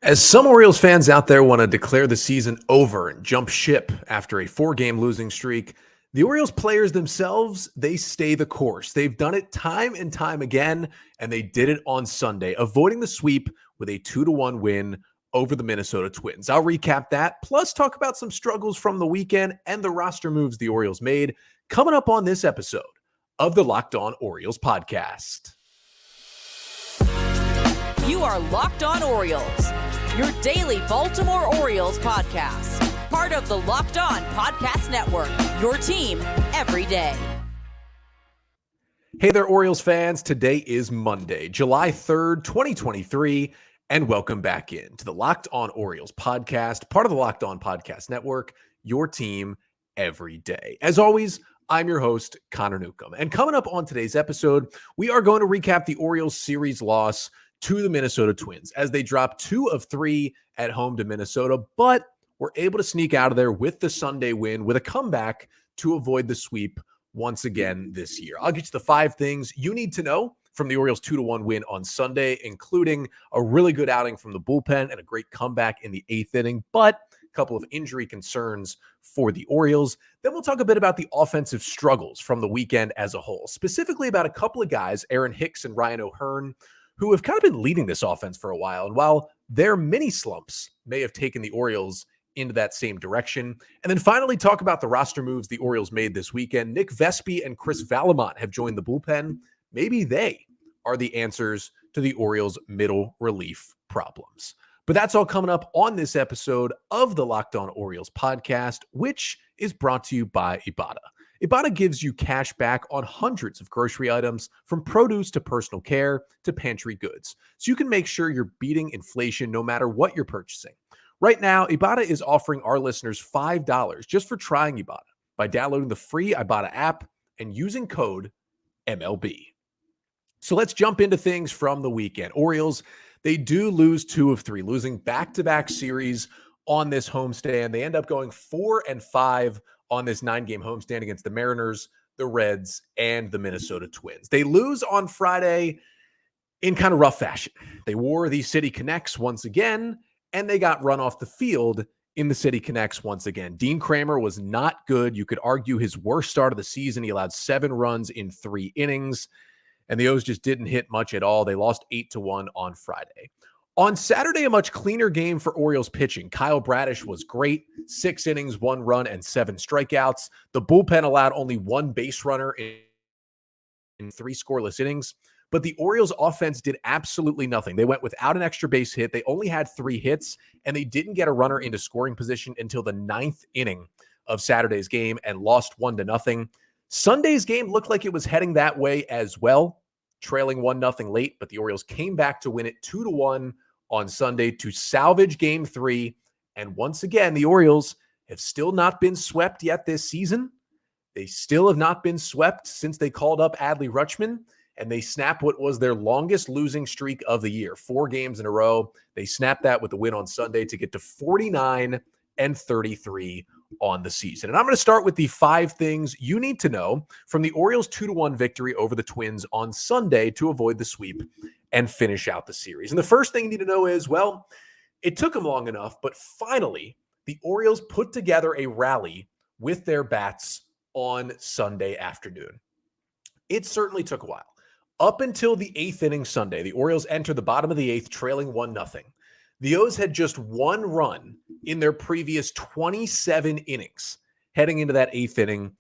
As some Orioles fans out there want to declare the season over and jump ship after a 4-game losing streak, the Orioles players themselves, they stay the course. They've done it time and time again, and they did it on Sunday, avoiding the sweep with a 2-1 win over the Minnesota Twins. I'll recap that, plus talk about some struggles from the weekend and the roster moves the Orioles made, coming up on this episode of the Locked On Orioles podcast. You are Locked On Orioles, your daily Baltimore Orioles podcast. Part of the Locked On Podcast Network, your team every day. Hey there, Orioles fans. Today is Monday, July 3rd, 2023, and welcome back in to the Locked On Orioles podcast, part of the Locked On Podcast Network, your team every day. As always, I'm your host, Connor Newcomb. And coming up on today's episode, we are going to recap the Orioles series loss to the Minnesota Twins as they dropped 2 of 3 at home to Minnesota, but were able to sneak out of there with the Sunday win with a comeback to avoid the sweep once again this year. I'll get you the 5 things you need to know from the Orioles 2-1 win on Sunday, including a really good outing from the bullpen and a great comeback in the 8th inning, but a couple of injury concerns for the Orioles. Then we'll talk a bit about the offensive struggles from the weekend as a whole, specifically about a couple of guys, Aaron Hicks and Ryan O'Hearn, who have kind of been leading this offense for a while. And while their mini slumps may have taken the Orioles into that same direction. And then finally talk about the roster moves the Orioles made this weekend. Nick Vespi and Chris Vallimont have joined the bullpen. Maybe they are the answers to the Orioles' middle relief problems. But that's all coming up on this episode of the Locked On Orioles podcast, which is brought to you by Ibotta. Ibotta gives you cash back on hundreds of grocery items, from produce to personal care to pantry goods, so you can make sure you're beating inflation no matter what you're purchasing. Right now, Ibotta is offering our listeners $5 just for trying Ibotta by downloading the free Ibotta app and using code MLB. So let's jump into things from the weekend. Orioles, they do lose 2 of 3, losing back-to-back series on this homestand. They end up going 4-5 on this 9-game homestand against the Mariners, the Reds, and the Minnesota Twins. They lose on Friday in kind of rough fashion. They wore the City Connects once again, and they got run off the field in the City Connects once again. Dean Kramer was not good. You could argue his worst start of the season. He allowed 7 runs in 3 innings, and the O's just didn't hit much at all. They lost 8-1 on Friday. On Saturday, a much cleaner game for Orioles pitching. Kyle Bradish was great. 6 innings, 1 run, and 7 strikeouts. The bullpen allowed only 1 base runner in 3 scoreless innings. But the Orioles offense did absolutely nothing. They went without an extra base hit. They only had 3 hits, and they didn't get a runner into scoring position until the 9th inning of Saturday's game and lost 1-0. Sunday's game looked like it was heading that way as well, trailing 1-0 late, but the Orioles came back to win it 2-1 on Sunday to salvage Game 3. And once again, the Orioles have still not been swept yet this season. They still have not been swept since they called up Adley Rutschman, and they snapped what was their longest losing streak of the year, 4 games in a row. They snapped that with the win on Sunday to get to 49-33 on the season. And I'm going to start with the 5 things you need to know from the Orioles' 2-1 victory over the Twins on Sunday to avoid the sweep and finish out the series. And the first thing you need to know is, well, it took them long enough, but finally the Orioles put together a rally with their bats on Sunday afternoon. It certainly took a while. Up until the 8th inning Sunday, the Orioles entered the bottom of the 8th trailing 1-0. The O's had just 1 run in their previous 27 innings heading into that 8th inning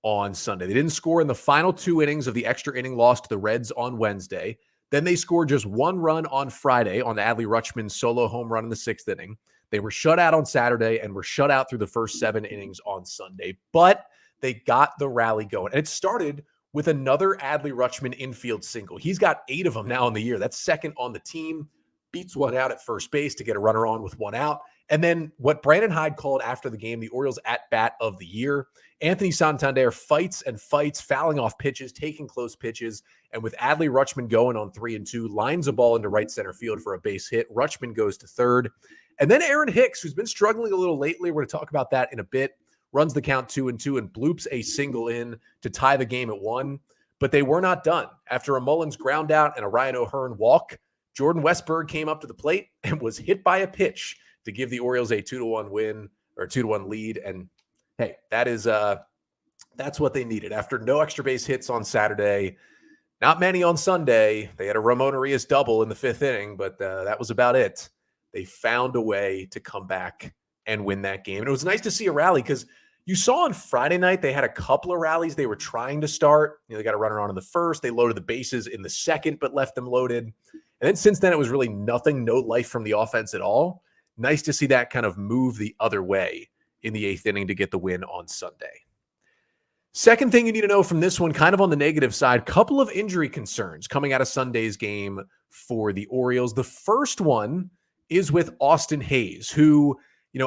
on Sunday. They didn't score in the final 2 innings of the extra inning loss to the Reds on Wednesday. Then they scored just 1 run on Friday on Adley Rutschman's solo home run in the 6th inning. They were shut out on Saturday and were shut out through the first 7 innings on Sunday. But they got the rally going. And it started with another Adley Rutschman infield single. He's got 8 of them now in the year. That's second on the team. Beats one out at first base to get a runner on with 1 out. And then what Brandon Hyde called after the game, the Orioles at-bat of the year. Anthony Santander fights and fights, fouling off pitches, taking close pitches. And with Adley Rutschman going on 3-2, lines a ball into right center field for a base hit. Rutschman goes to third. And then Aaron Hicks, who's been struggling a little lately, we're going to talk about that in a bit, runs the count 2-2 and bloops a single in to tie the game at 1. But they were not done. After a Mullins ground out and a Ryan O'Hearn walk, Jordan Westburg came up to the plate and was hit by a pitch to give the Orioles a 2-1 win or 2-1 lead. And hey, that's what they needed. After no extra base hits on Saturday, not many on Sunday. They had a Ramon Arias double in the 5th inning, but that was about it. They found a way to come back and win that game. And it was nice to see a rally because you saw on Friday night, they had a couple of rallies they were trying to start. They got a runner on in the 1st. They loaded the bases in the 2nd, but left them loaded. And then since then, it was really nothing, no life from the offense at all. Nice to see that kind of move the other way in the 8th inning to get the win on Sunday. Second thing you need to know from this one, kind of on the negative side, couple of injury concerns coming out of Sunday's game for the Orioles. The first one is with Austin Hays, who,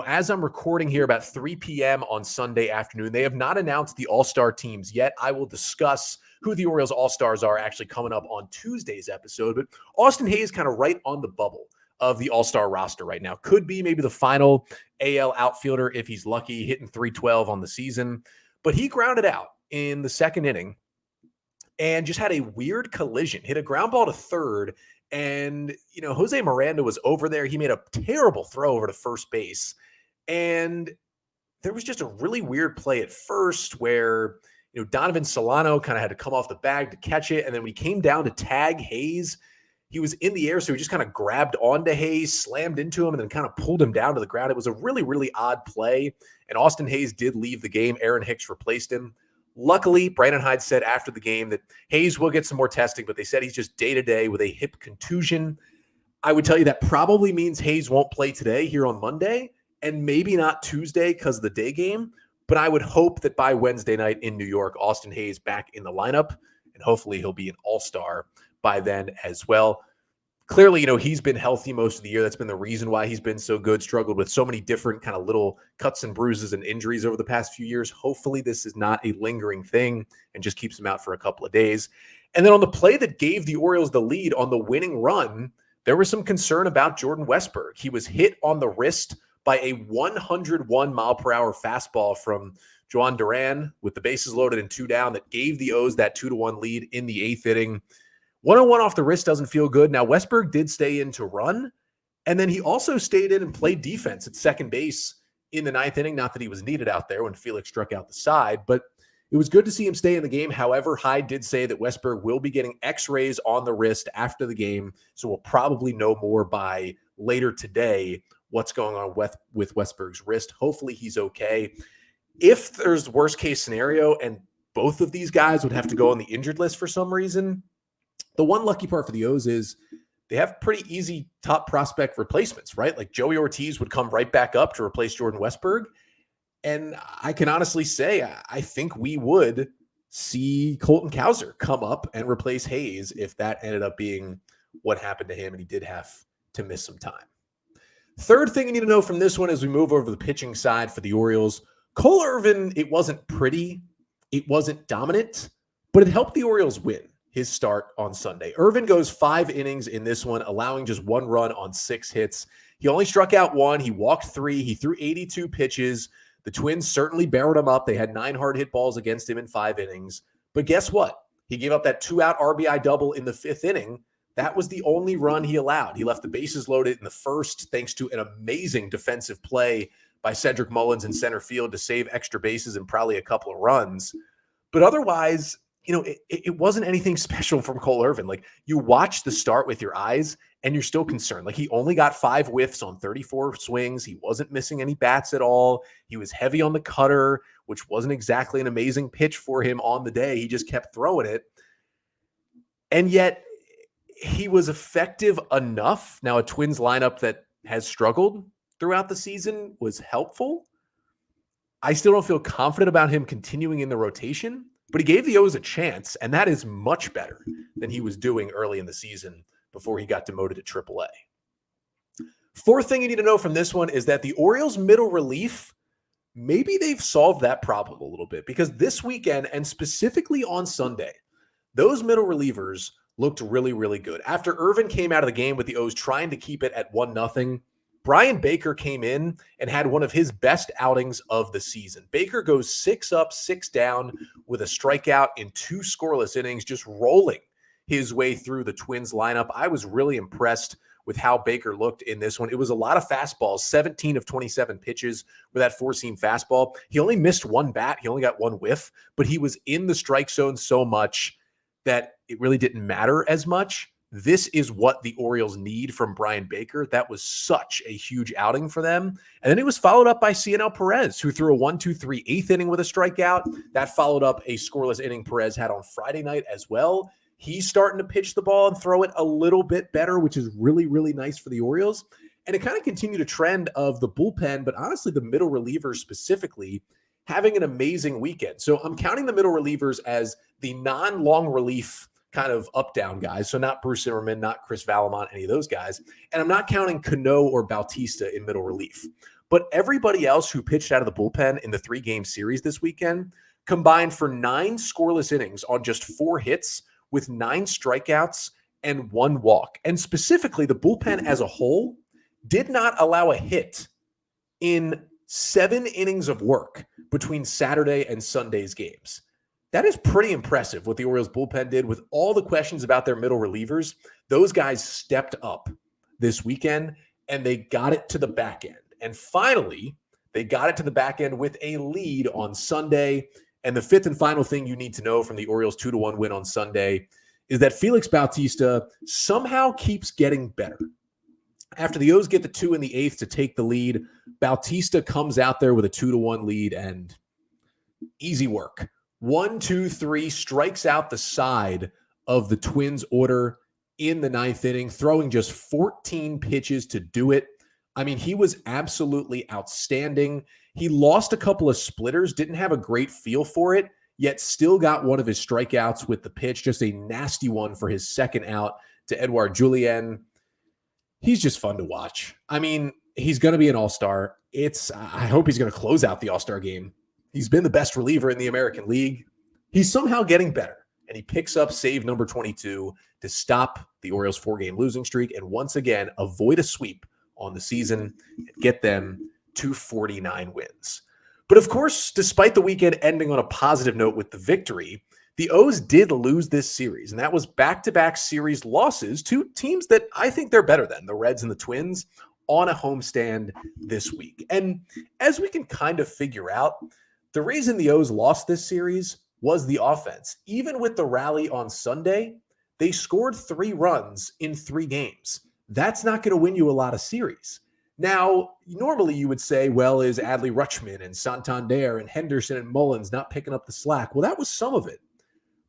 as I'm recording here about 3 p.m. on Sunday afternoon, they have not announced the All-Star teams yet. I will discuss who the Orioles All-Stars are actually coming up on Tuesday's episode, but Austin Hays kind of right on the bubble of the All-Star roster right now. Could be maybe the final AL outfielder if he's lucky, hitting .312 on the season. But he grounded out in the 2nd inning and just had a weird collision, hit a ground ball to 3rd. And, Jose Miranda was over there. He made a terrible throw over to first base. And there was just a really weird play at first where, Donovan Solano kind of had to come off the bag to catch it. And then when he came down to tag Hays, he was in the air. So he just kind of grabbed onto Hays, slammed into him, and then kind of pulled him down to the ground. It was a really, really odd play. And Austin Hays did leave the game. Aaron Hicks replaced him. Luckily, Brandon Hyde said after the game that Hays will get some more testing, but they said he's just day-to-day with a hip contusion. I would tell you that probably means Hays won't play today here on Monday and maybe not Tuesday because of the day game. But I would hope that by Wednesday night in New York, Austin Hays back in the lineup, and hopefully he'll be an all-star by then as well. Clearly, he's been healthy most of the year. That's been the reason why he's been so good, struggled with so many different kind of little cuts and bruises and injuries over the past few years. Hopefully this is not a lingering thing and just keeps him out for a couple of days. And then on the play that gave the Orioles the lead on the winning run, there was some concern about Jordan Westburg. He was hit on the wrist by a 101 mile per hour fastball from Juan Duran with the bases loaded and 2 down that gave the O's that 2-1 lead in the 8th inning. 101 off the wrist doesn't feel good. Now, Westburg did stay in to run, and then he also stayed in and played defense at second base in the 9th inning. Not that he was needed out there when Felix struck out the side, but it was good to see him stay in the game. However, Hyde did say that Westburg will be getting x-rays on the wrist after the game, so we'll probably know more by later today what's going on with Westburg's wrist. Hopefully he's okay. If there's worst-case scenario and both of these guys would have to go on the injured list for some reason, the one lucky part for the O's is they have pretty easy top prospect replacements, right? Like Joey Ortiz would come right back up to replace Jordan Westburg. And I can honestly say, I think we would see Colton Cowser come up and replace Hays if that ended up being what happened to him and he did have to miss some time. Third thing you need to know from this one as we move over to the pitching side for the Orioles, Cole Irvin, it wasn't pretty, it wasn't dominant, but it helped the Orioles win his start on Sunday. Irvin goes 5 innings in this one, allowing just 1 run on 6 hits. He only struck out 1. He walked 3. He threw 82 pitches. The Twins certainly barreled him up. They had 9 hard hit balls against him in 5 innings. But guess what? He gave up that 2-out RBI double in the 5th inning. That was the only run he allowed. He left the bases loaded in the 1st thanks to an amazing defensive play by Cedric Mullins in center field to save extra bases and probably a couple of runs. But otherwise, it wasn't anything special from Cole Irvin. Like, you watch the start with your eyes and you're still concerned. Like, he only got 5 whiffs on 34 swings. He wasn't missing any bats at all. He was heavy on the cutter, which wasn't exactly an amazing pitch for him on the day. He just kept throwing it. And yet he was effective enough. Now, a Twins lineup that has struggled throughout the season was helpful. I still don't feel confident about him continuing in the rotation, but he gave the O's a chance, and that is much better than he was doing early in the season before he got demoted to AAA. Fourth thing you need to know from this one is that the Orioles' middle relief, maybe they've solved that problem a little bit, because this weekend, and specifically on Sunday, those middle relievers looked really, really good. After Irvin came out of the game with the O's trying to keep it at 1-0, Brian Baker came in and had one of his best outings of the season. Baker goes 6 up, 6 down with a strikeout in 2 scoreless innings, just rolling his way through the Twins lineup. I was really impressed with how Baker looked in this one. It was a lot of fastballs, 17 of 27 pitches with that four-seam fastball. He only missed one bat. He only got one whiff, but he was in the strike zone so much that it really didn't matter as much. This is what the Orioles need from Brian Baker. That was such a huge outing for them. And then it was followed up by Cionel Perez, who threw a 1-2-3 eighth inning with a strikeout. That followed up a scoreless inning Perez had on Friday night as well. He's starting to pitch the ball and throw it a little bit better, which is really, really nice for the Orioles. And it kind of continued a trend of the bullpen, but honestly, the middle relievers specifically having an amazing weekend. So I'm counting the middle relievers as the non-long relief kind of up-down guys. So not Bruce Zimmerman, not Chris Vallimont, any of those guys. And I'm not counting Cano or Bautista in middle relief. But everybody else who pitched out of the bullpen in the 3-game series this weekend combined for 9 scoreless innings on just 4 hits with 9 strikeouts and 1 walk. And specifically, the bullpen as a whole did not allow a hit in 7 innings of work between Saturday and Sunday's games. That is pretty impressive what the Orioles bullpen did with all the questions about their middle relievers. Those guys stepped up this weekend and they got it to the back end. And finally, they got it to the back end with a lead on Sunday. And the fifth and final thing you need to know from the Orioles 2-1 win on Sunday is that Felix Bautista somehow keeps getting better. After the O's get the 2 in the 8th to take the lead, Bautista comes out there with a 2-1 lead and easy work. 1-2-3 strikes out the side of the Twins order in the 9th inning, throwing just 14 pitches to do it. I mean, he was absolutely outstanding. He lost a couple of splitters, didn't have a great feel for it, yet still got one of his strikeouts with the pitch, just a nasty one for his second out to Edouard Julien. He's just fun to watch. I mean, he's going to be an all-star. I hope he's going to close out the all-star game. He's been the best reliever in the American League. He's somehow getting better, and he picks up save number 22 to stop the Orioles' 4-game losing streak and once again avoid a sweep on the season and get them to 49 wins. But of course, despite the weekend ending on a positive note with the victory, the O's did lose this series, and that was back-to-back series losses to teams that I think they're better than, the Reds and the Twins, on a homestand this week. And as we can kind of figure out, the reason the O's lost this series was the offense. Even with the rally on Sunday, they scored 3 runs in 3 games. That's not going to win you a lot of series. Now, normally you would say, well, is Adley Rutschman and Santander and Henderson and Mullins not picking up the slack? Well, that was some of it.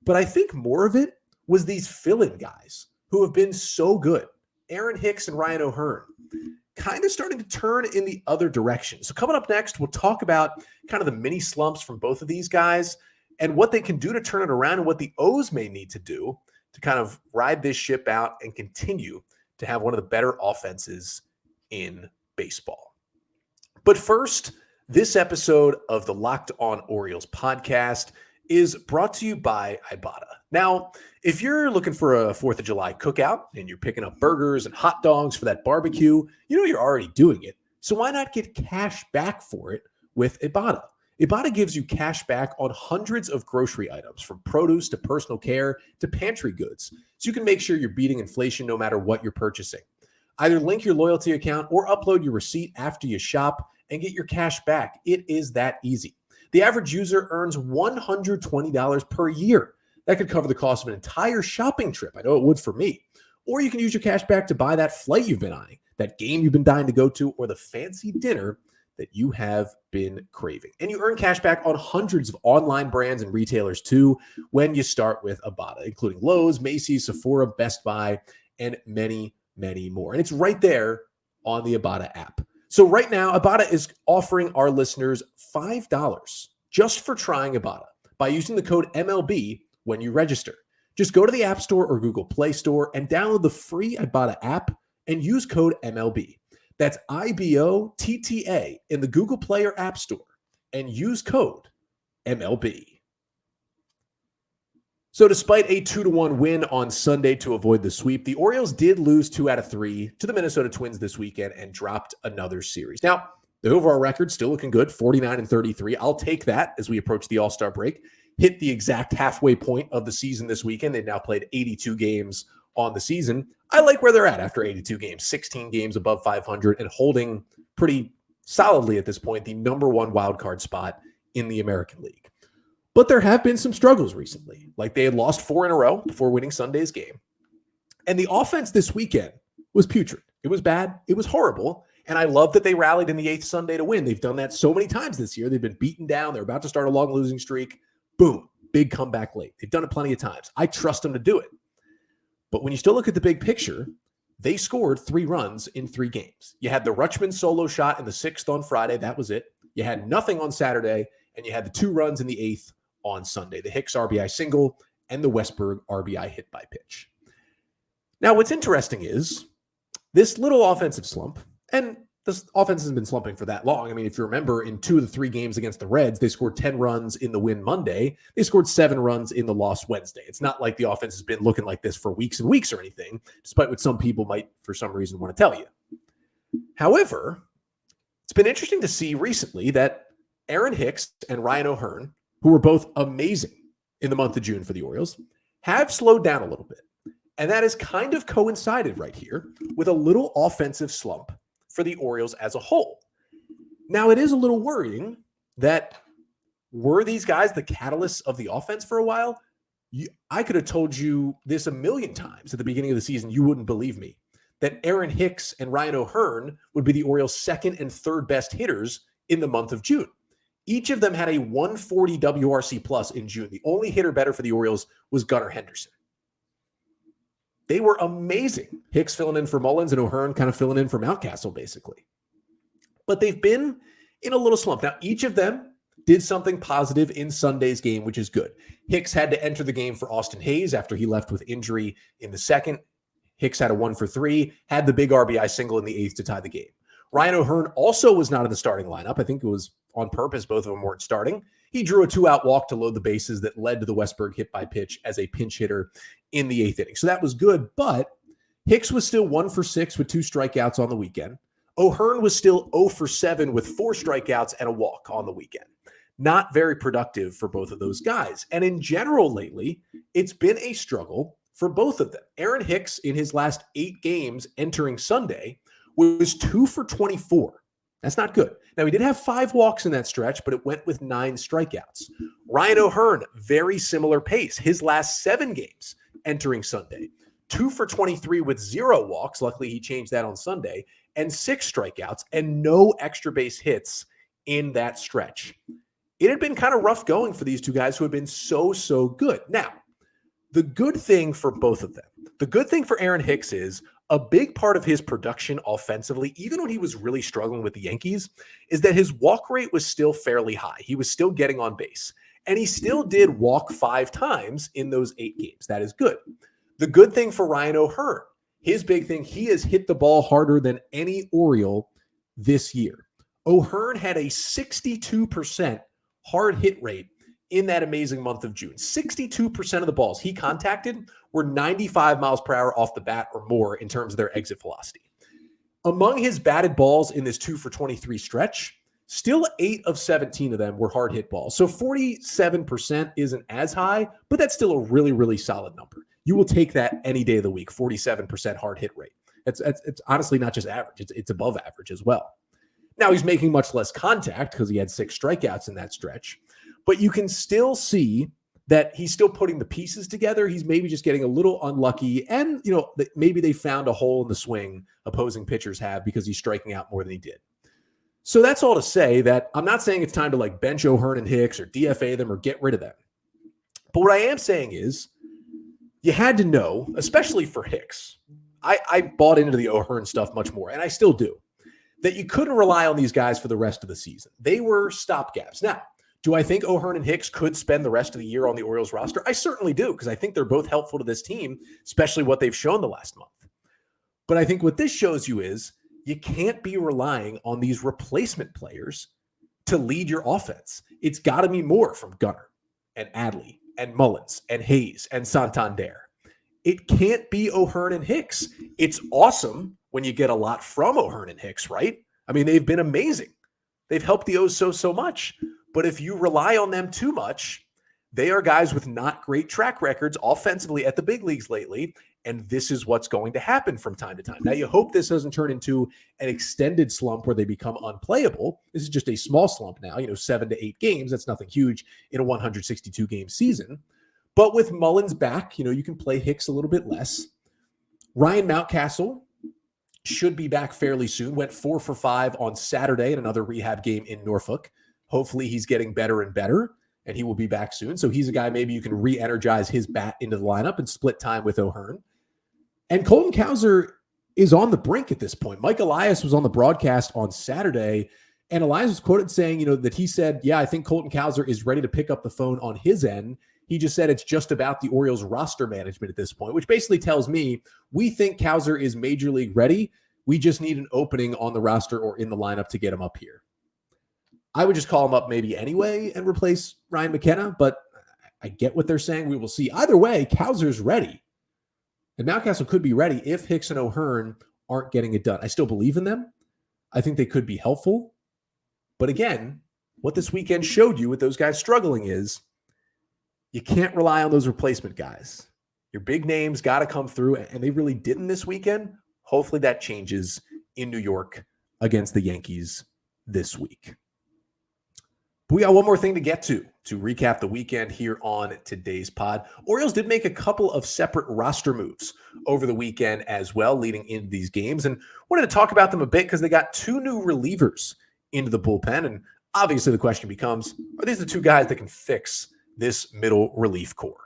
But I think more of it was these fill-in guys who have been so good. Aaron Hicks and Ryan O'Hearn kind of starting to turn in the other direction. So coming up next, we'll talk about kind of the mini slumps from both of these guys and what they can do to turn it around and what the O's may need to do to kind of ride this ship out and continue to have one of the better offenses in baseball. But first, this episode of the Locked On Orioles podcast is brought to you by Ibotta. Now, if you're looking for a 4th of July cookout and you're picking up burgers and hot dogs for that barbecue, you know you're already doing it. So why not get cash back for it with Ibotta? Ibotta gives you cash back on hundreds of grocery items, from produce to personal care to pantry goods, so you can make sure you're beating inflation no matter what you're purchasing. Either link your loyalty account or upload your receipt after you shop and get your cash back. It is that easy. The average user earns $120 per year. That could cover the cost of an entire shopping trip. I know it would for me. Or you can use your cash back to buy that flight you've been eyeing, that game you've been dying to go to, or the fancy dinner that you have been craving. And you earn cash back on hundreds of online brands and retailers too when you start with Ibotta, including Lowe's, Macy's, Sephora, Best Buy, and many, many more. And it's right there on the Ibotta app. So right now, Ibotta is offering our listeners $5 just for trying Ibotta by using the code MLB when you register. Just go to the App Store or Google Play Store and download the free Ibotta app and use code MLB. That's IBOTTA in the Google Play or App Store and use code MLB. So despite a 2-1 win on Sunday to avoid the sweep, the Orioles did lose 2 out of 3 to the Minnesota Twins this weekend and dropped another series. Now, the overall record still looking good, 49-33. I'll take that as we approach the All-Star break. hit the exact halfway point of the season this weekend. They've now played 82 games on the season. I like where they're at after 82 games, 16 games above 500 and holding pretty solidly at this point the number one wildcard spot in the American League. But there have been some struggles recently. Like they had lost 4 in a row before winning Sunday's game. And the offense this weekend was putrid. It was bad. It was horrible. And I love that they rallied in the 8th Sunday to win. They've done that so many times this year. They've been beaten down. They're about to start a long losing streak. Boom, big comeback late. They've done it plenty of times. I trust them to do it. But when you still look at the big picture, they scored 3 runs in 3 games. You had the Rutschman solo shot in the 6th on Friday. That was it. You had nothing on Saturday, and you had the 2 runs in the 8th on Sunday, the Hicks RBI single and the Westburg RBI hit by pitch. Now, what's interesting is this little offensive slump, and this offense hasn't been slumping for that long. I mean, if you remember, in 2 of the 3 games against the Reds, they scored 10 runs in the win Monday. They scored 7 runs in the loss Wednesday. It's not like the offense has been looking like this for weeks and weeks or anything, despite what some people might, for some reason, want to tell you. However, it's been interesting to see recently that Aaron Hicks and Ryan O'Hearn, who were both amazing in the month of June for the Orioles, have slowed down a little bit. And that has kind of coincided right here with a little offensive slump for the Orioles as a whole. Now, it is a little worrying that were these guys the catalysts of the offense for a while? I could have told you this a million times at the beginning of the season. You wouldn't believe me. That Aaron Hicks and Ryan O'Hearn would be the Orioles' 2nd and 3rd best hitters in the month of June. Each of them had a 140 WRC plus in June. The only hitter better for the Orioles was Gunnar Henderson. They were amazing. Hicks filling in for Mullins and O'Hearn kind of filling in for Mountcastle, basically. But they've been in a little slump. Now, each of them did something positive in Sunday's game, which is good. Hicks had to enter the game for Austin Hayes after he left with injury in the 2nd. Hicks had a 1-for-3, had the big RBI single in the 8th to tie the game. Ryan O'Hearn also was not in the starting lineup. I think it was on purpose. Both of them weren't starting. He drew a 2-out walk to load the bases that led to the Westburg hit by pitch as a pinch hitter in the 8th inning. So that was good, but Hicks was still 1-for-6 with 2 strikeouts on the weekend. O'Hearn was still 0-for-7 with 4 strikeouts and a walk on the weekend. Not very productive for both of those guys. And in general lately, it's been a struggle for both of them. Aaron Hicks, in his last 8 games entering Sunday, was 2-for-24. That's not good. Now, he did have 5 walks in that stretch, but it went with 9 strikeouts. Ryan O'Hearn, very similar pace. His last 7 games entering Sunday, 2-for-23 with 0 walks. Luckily, he changed that on Sunday, and 6 strikeouts and no extra base hits in that stretch. It had been kind of rough going for these 2 guys who had been so good. Now, the good thing for both of them, the good thing for Aaron Hicks is a big part of his production offensively, even when he was really struggling with the Yankees, is that his walk rate was still fairly high. He was still getting on base, and he still did walk 5 times in those 8 games. That is good. The good thing for Ryan O'Hearn, his big thing, he has hit the ball harder than any Oriole this year. O'Hearn had a 62% hard hit rate in that amazing month of June. 62% of the balls he contacted were 95 miles per hour off the bat or more in terms of their exit velocity. Among his batted balls in this 2-for-23 stretch, still 8 of 17 of them were hard hit balls. So 47% isn't as high, but that's still a really solid number. You will take that any day of the week, 47% hard hit rate. It's honestly not just average. It's above average as well. Now, he's making much less contact because he had 6 strikeouts in that stretch. But you can still see that he's still putting the pieces together. He's maybe just getting a little unlucky. And, maybe they found a hole in the swing opposing pitchers have because he's striking out more than he did. So that's all to say that I'm not saying it's time to bench O'Hearn and Hicks or DFA them or get rid of them. But what I am saying is you had to know, especially for Hicks, I bought into the O'Hearn stuff much more, and I still do, that you couldn't rely on these guys for the rest of the season. They were stopgaps. Now, do I think O'Hearn and Hicks could spend the rest of the year on the Orioles roster? I certainly do, because I think they're both helpful to this team, especially what they've shown the last month. But I think what this shows you is you can't be relying on these replacement players to lead your offense. It's got to be more from Gunnar and Adley and Mullins and Hayes and Santander. It can't be O'Hearn and Hicks. It's awesome when you get a lot from O'Hearn and Hicks, right? I mean, they've been amazing. They've helped the O's so much. But if you rely on them too much, They are guys with not great track records offensively at the big leagues lately, and this is what's going to happen from time to time. Now, you hope this doesn't turn into an extended slump where they become unplayable. This is just a small slump now, 7 to 8 games. That's nothing huge in a 162-game season. But with Mullins back, you can play Hicks a little bit less. Ryan Mountcastle should be back fairly soon. Went 4 for 5 on Saturday in another rehab game in Norfolk. Hopefully he's getting better and better, and he will be back soon. So he's a guy maybe you can re-energize his bat into the lineup and split time with O'Hearn. And Colton Cowser is on the brink at this point. Mike Elias was on the broadcast on Saturday, and Elias was quoted saying, that he said, I think Colton Cowser is ready to pick up the phone on his end. He just said it's just about the Orioles roster management at this point, which basically tells me we think Cowser is major league ready. We just need an opening on the roster or in the lineup to get him up here. I would just call him up maybe anyway and replace Ryan McKenna, but I get what they're saying. We will see. Either way, Cowser's ready. And Mountcastle could be ready if Hicks and O'Hearn aren't getting it done. I still believe in them. I think they could be helpful. But again, what this weekend showed you with those guys struggling is you can't rely on those replacement guys. Your big names got to come through, and they really didn't this weekend. Hopefully that changes in New York against the Yankees this week. But we got one more thing to get to recap the weekend here on today's pod. Orioles did make a couple of separate roster moves over the weekend as well, leading into these games. And wanted to talk about them a bit because they got 2 new relievers into the bullpen. And obviously the question becomes, are these the 2 guys that can fix this middle relief core?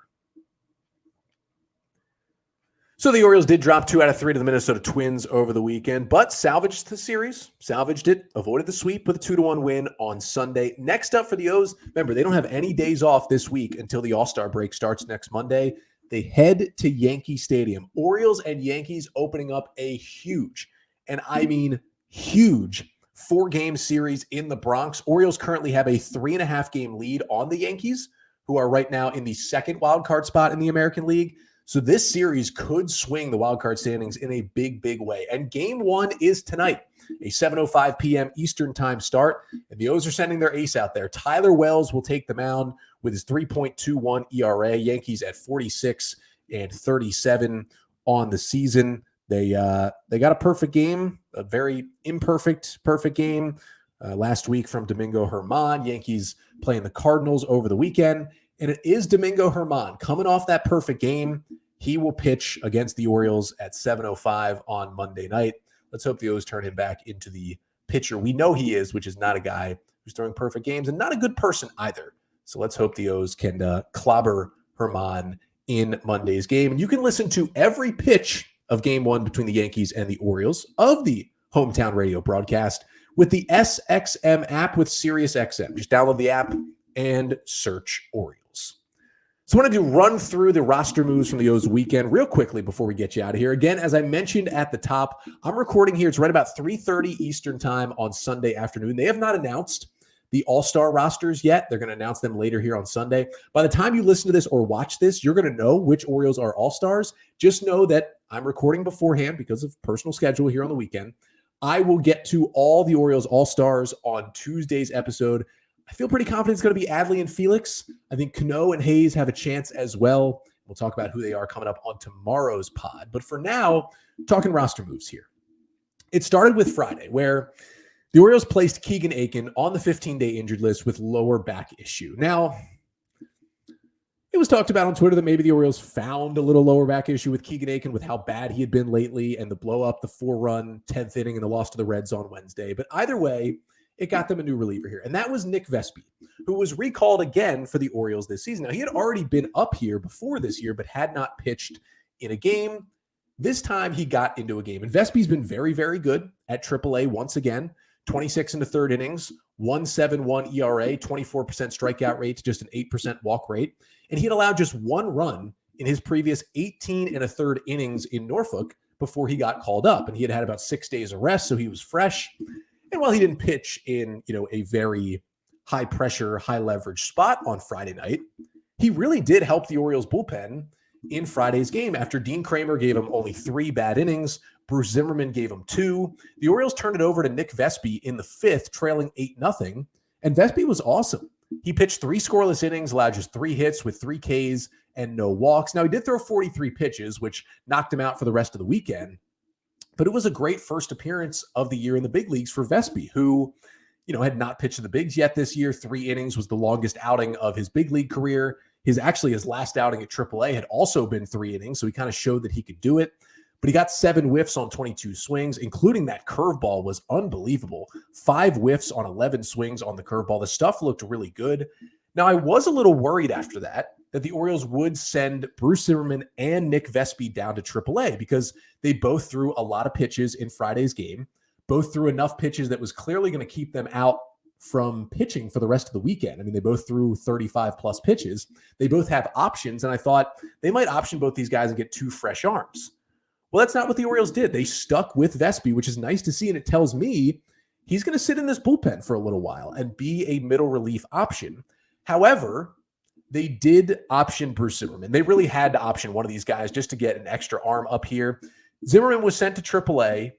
So the Orioles did drop 2 out of 3 to the Minnesota Twins over the weekend, but salvaged the series, salvaged it, avoided the sweep with a 2-1 win on Sunday. Next up for the O's, remember, they don't have any days off this week until the All-Star break starts next Monday. They head to Yankee Stadium. Orioles and Yankees opening up a huge, and I mean huge, 4-game series in the Bronx. Orioles currently have a 3.5-game lead on the Yankees, who are right now in the second wildcard spot in the American League. So this series could swing the wildcard standings in a big, big way. And game 1 is tonight, a 7:05 p.m. Eastern time start. And the O's are sending their ace out there. Tyler Wells will take the mound with his 3.21 ERA. Yankees at 46 and 37 on the season. They got a perfect game, a very imperfect, perfect game last week from Domingo Germán. Yankees playing the Cardinals over the weekend. And it is Domingo Germán coming off that perfect game. He will pitch against the Orioles at 7:05 on Monday night. Let's hope the O's turn him back into the pitcher we know he is, which is not a guy who's throwing perfect games and not a good person either. So let's hope the O's can clobber Germán in Monday's game. And you can listen to every pitch of game 1 between the Yankees and the Orioles of the hometown radio broadcast with the SXM app with SiriusXM. Just download the app and search Orioles. So I wanted to run through the roster moves from the O's weekend real quickly before we get you out of here. Again, as I mentioned at the top, I'm recording here. It's right about 3:30 Eastern time on Sunday afternoon. They have not announced the All-Star rosters yet. They're going to announce them later here on Sunday. By the time you listen to this or watch this, you're going to know which Orioles are All-Stars. Just know that I'm recording beforehand because of personal schedule here on the weekend. I will get to all the Orioles All-Stars on Tuesday's episode. I feel pretty confident it's going to be Adley and Felix. I think Cano and Hayes have a chance as well. We'll talk about who they are coming up on tomorrow's pod. But for now, talking roster moves here. It started with Friday, where the Orioles placed Keegan Aiken on the 15-day injured list with lower back issue. Now, it was talked about on Twitter that maybe the Orioles found a little lower back issue with Keegan Aiken with how bad he had been lately and the blow up, the 4-run 10th inning and the loss to the Reds on Wednesday. But either way, it got them a new reliever here. And that was Nick Vespi, who was recalled again for the Orioles this season. Now, he had already been up here before this year, but had not pitched in a game. This time he got into a game. And Vespi's been very, very good at AAA once again. 26 in the third innings, 1.71 ERA, 24% strikeout rate, just an 8% walk rate. And he had allowed just 1 run in his previous 18 and a third innings in Norfolk before he got called up. And he had had about 6 days of rest, so he was fresh. And while he didn't pitch in, a very high pressure, high leverage spot on Friday night, he really did help the Orioles bullpen in Friday's game. After Dean Kramer gave him only 3 bad innings, Bruce Zimmerman gave him 2. The Orioles turned it over to Nick Vespi in the 5th, trailing 8-0. And Vespi was awesome. He pitched 3 scoreless innings, allowed just 3 hits with 3 Ks and no walks. Now, he did throw 43 pitches, which knocked him out for the rest of the weekend. But it was a great first appearance of the year in the big leagues for Vespi, who, had not pitched to the bigs yet this year. 3 innings was the longest outing of his big league career. His last outing at AAA had also been 3 innings, so he kind of showed that he could do it. But he got 7 whiffs on 22 swings, including that curveball was unbelievable. 5 whiffs on 11 swings on the curveball. The stuff looked really good. Now, I was a little worried after that the Orioles would send Bruce Zimmerman and Nick Vespi down to AAA because they both threw a lot of pitches in Friday's game, both threw enough pitches that was clearly going to keep them out from pitching for the rest of the weekend. I mean, they both threw 35 plus pitches. They both have options, and I thought they might option both these guys and get 2 fresh arms. Well, that's not what the Orioles did. They stuck with Vespi, which is nice to see, and it tells me he's going to sit in this bullpen for a little while and be a middle relief option. However, they did option Bruce Zimmerman. They really had to option one of these guys just to get an extra arm up here. Zimmerman was sent to AAA,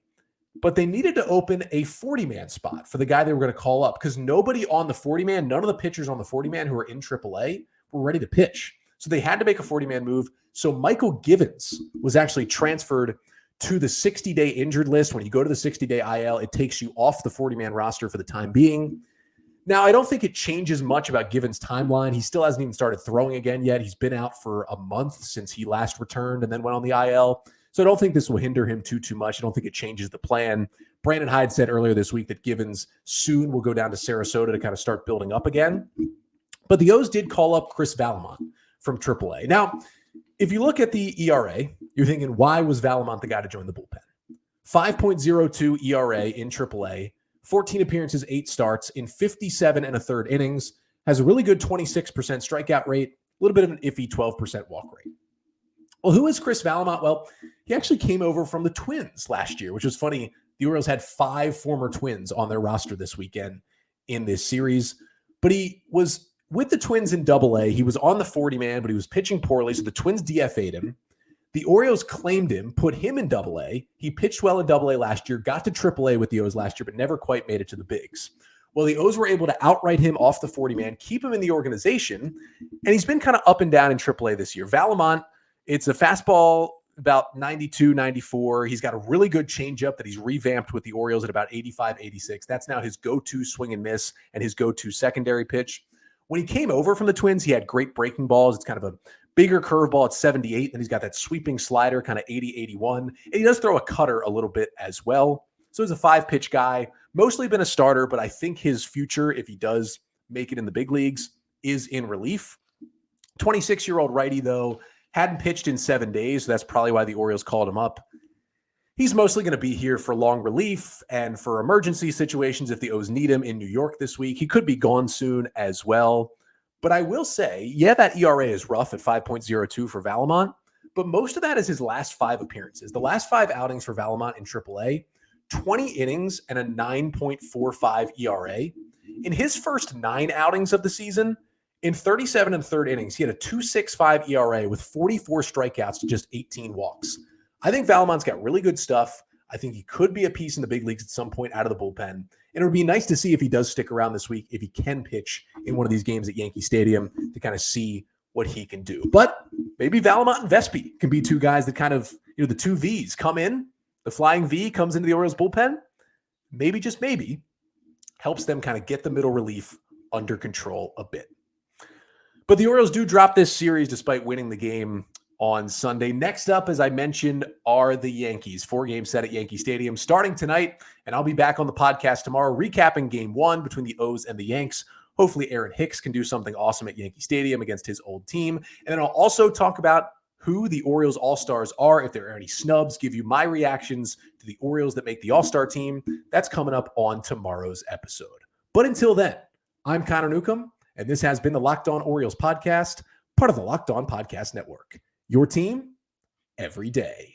but they needed to open a 40-man spot for the guy they were going to call up because nobody on the 40-man, none of the pitchers on the 40-man who were in AAA were ready to pitch. So they had to make a 40-man move. So Michael Givens was actually transferred to the 60-day injured list. When you go to the 60-day IL, it takes you off the 40-man roster for the time being. Now, I don't think it changes much about Givens' timeline. He still hasn't even started throwing again yet. He's been out for a month since he last returned and then went on the IL. So I don't think this will hinder him too much. I don't think it changes the plan. Brandon Hyde said earlier this week that Givens soon will go down to Sarasota to kind of start building up again. But the O's did call up Chris Vallimont from AAA. Now, if you look at the ERA, you're thinking, why was Vallimont the guy to join the bullpen? 5.02 ERA in AAA, 14 appearances, 8 starts in 57 and a third innings, has a really good 26% strikeout rate, a little bit of an iffy 12% walk rate. Well, who is Chris Vallimont? Well, he actually came over from the Twins last year, which was funny. The Orioles had 5 former Twins on their roster this weekend in this series, but he was with the Twins in AA. He was on the 40-man, but he was pitching poorly, so the Twins DFA'd him. The Orioles claimed him, put him in AA. He pitched well in AA last year, got to AAA with the O's last year, but never quite made it to the bigs. Well, the O's were able to outright him off the 40-man, keep him in the organization, and he's been kind of up and down in AAA this year. Vallimont, it's a fastball about 92, 94. He's got a really good changeup that he's revamped with the Orioles at about 85, 86. That's now his go-to swing and miss and his go-to secondary pitch. When he came over from the Twins, he had great breaking balls. It's kind of a bigger curveball at 78, and he's got that sweeping slider, kind of 80, 81. And he does throw a cutter a little bit as well. So he's a 5-pitch guy, mostly been a starter, but I think his future, if he does make it in the big leagues, is in relief. 26-year-old righty, though, hadn't pitched in 7 days, so that's probably why the Orioles called him up. He's mostly going to be here for long relief and for emergency situations if the O's need him in New York this week. He could be gone soon as well. But I will say, yeah, that ERA is rough at 5.02 for Vallimont, but most of that is his last 5 appearances. The last 5 outings for Vallimont in AAA, 20 innings and a 9.45 ERA. In his first 9 outings of the season, in 37 and third innings, he had a 2.65 ERA with 44 strikeouts to just 18 walks. I think Vallimont's got really good stuff. I think he could be a piece in the big leagues at some point out of the bullpen. And it would be nice to see if he does stick around this week, if he can pitch in one of these games at Yankee Stadium to kind of see what he can do. But maybe Vallimont and Vespi can be 2 guys that kind of, the 2 Vs come in. The flying V comes into the Orioles bullpen. Maybe, just maybe, helps them kind of get the middle relief under control a bit. But the Orioles do drop this series despite winning the game on Sunday. Next up, as I mentioned, are the Yankees. 4-game set at Yankee Stadium starting tonight, and I'll be back on the podcast tomorrow recapping Game 1 between the O's and the Yanks. Hopefully Aaron Hicks can do something awesome at Yankee Stadium against his old team. And then I'll also talk about who the Orioles All-Stars are, if there are any snubs, give you my reactions to the Orioles that make the All-Star team. That's coming up on tomorrow's episode. But until then, I'm Connor Newcomb, and this has been the Locked On Orioles podcast, part of the Locked On Podcast Network. Your team every day.